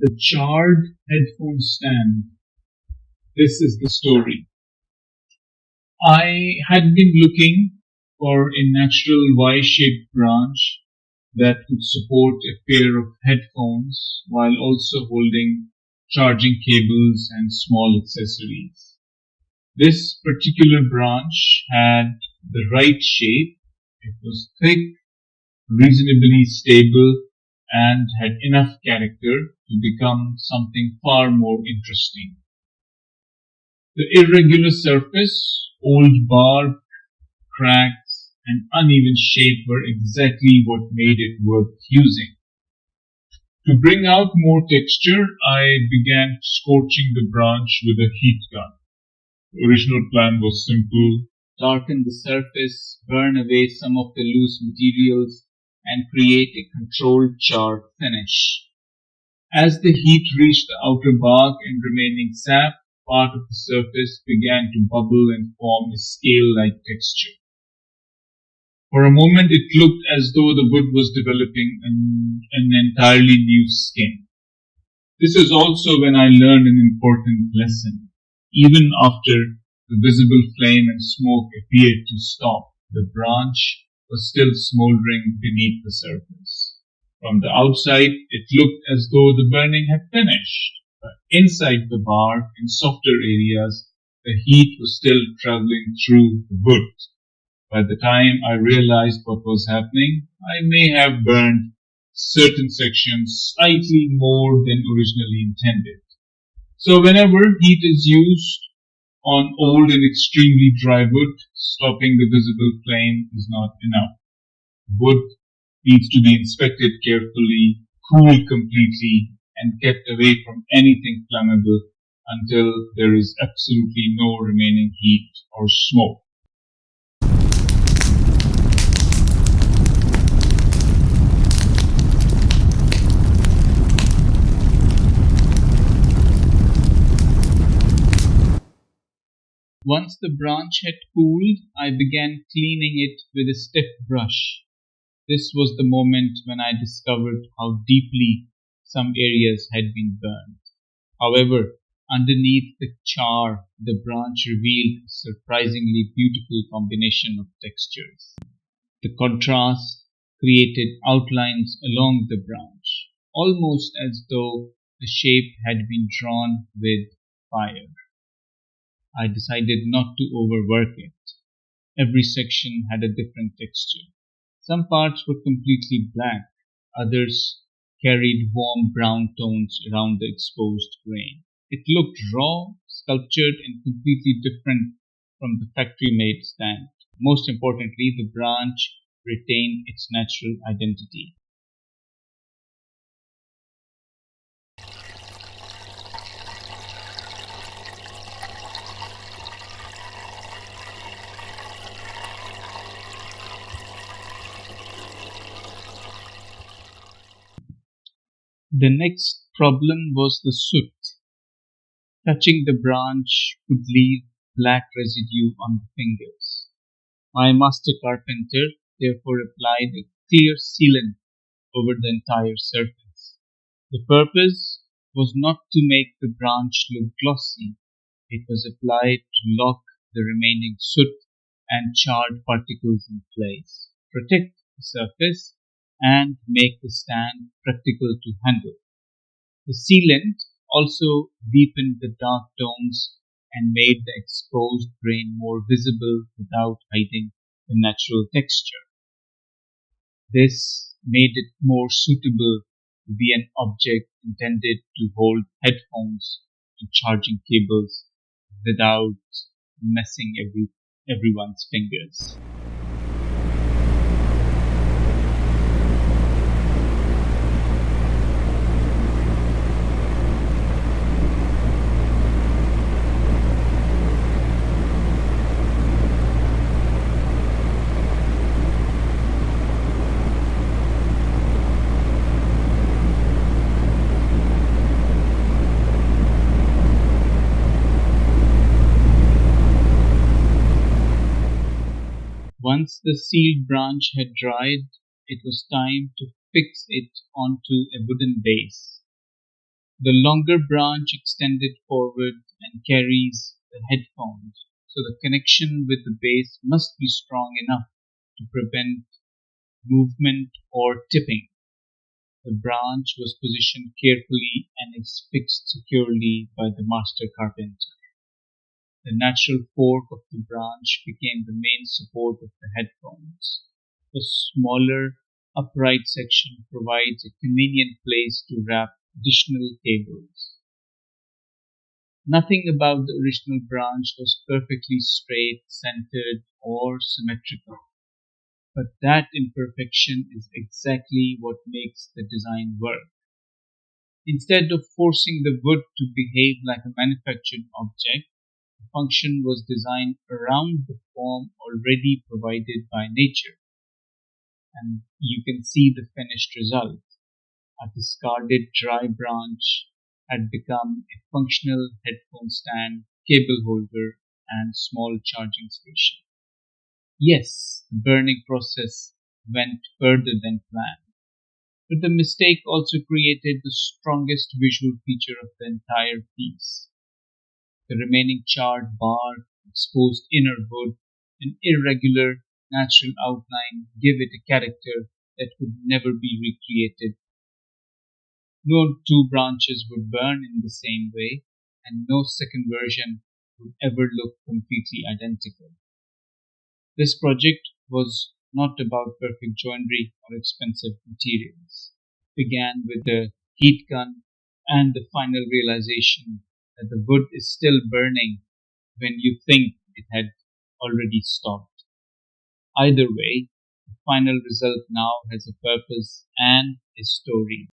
The charred headphone stand. This is the story. I had been looking for a natural Y-shaped branch that would support a pair of headphones while also holding charging cables and small accessories. This particular branch had the right shape. It was thick, reasonably stable, and had enough character to become something far more interesting. The irregular surface, old bark, cracks, and uneven shape were exactly what made it worth using. To bring out more texture, I began scorching the branch with a heat gun. The original plan was simple: darken the surface, burn away some of the loose materials, and create a controlled charred finish. As the heat reached the outer bark and remaining sap, part of the surface began to bubble and form a scale-like texture. For a moment it looked as though the wood was developing an entirely new skin. This is also when I learned an important lesson. Even after the visible flame and smoke appeared to stop, the branch was still smoldering beneath the surface. From the outside, it looked as though the burning had finished, but inside the bark, in softer areas, the heat was still traveling through the wood. By the time I realized what was happening, I may have burned certain sections slightly more than originally intended. So whenever heat is used on old and extremely dry wood, stopping the visible flame is not enough. Wood needs to be inspected carefully, cooled completely, and kept away from anything flammable until there is absolutely no remaining heat or smoke. Once the branch had cooled, I began cleaning it with a stiff brush. This was the moment when I discovered how deeply some areas had been burned. However, underneath the char, the branch revealed a surprisingly beautiful combination of textures. The contrast created outlines along the branch, almost as though the shape had been drawn with fire. I decided not to overwork it. Every section had a different texture. Some parts were completely black, others carried warm brown tones around the exposed grain. It looked raw, sculptured, and completely different from the factory-made stand. Most importantly, the branch retained its natural identity. The next problem was the soot. Touching the branch could leave black residue on the fingers. My master carpenter therefore applied a clear sealant over the entire surface. The purpose was not to make the branch look glossy. It was applied to lock the remaining soot and charred particles in place, protect the surface, and make the stand practical to handle. The sealant also deepened the dark tones and made the exposed grain more visible without hiding the natural texture. This made it more suitable to be an object intended to hold headphones and charging cables without messing everyone's fingers. Once the sealed branch had dried, it was time to fix it onto a wooden base. The longer branch extended forward and carries the headphones, so the connection with the base must be strong enough to prevent movement or tipping. The branch was positioned carefully and is fixed securely by the master carpenter. The natural fork of the branch became the main support of the headphones. The smaller, upright section provides a convenient place to wrap additional cables. Nothing about the original branch was perfectly straight, centered, or symmetrical, but that imperfection is exactly what makes the design work. Instead of forcing the wood to behave like a manufactured object, the function was designed around the form already provided by nature, and you can see the finished result. A discarded dry branch had become a functional headphone stand, cable holder, and small charging station. Yes, the burning process went further than planned, but the mistake also created the strongest visual feature of the entire piece. The remaining charred bark, exposed inner wood, and irregular natural outline give it a character that could never be recreated. No two branches would burn in the same way, and no second version would ever look completely identical. This project was not about perfect joinery or expensive materials. It began with the heat gun and the final realization that the wood is still burning when you think it had already stopped. Either way, the final result now has a purpose and a story.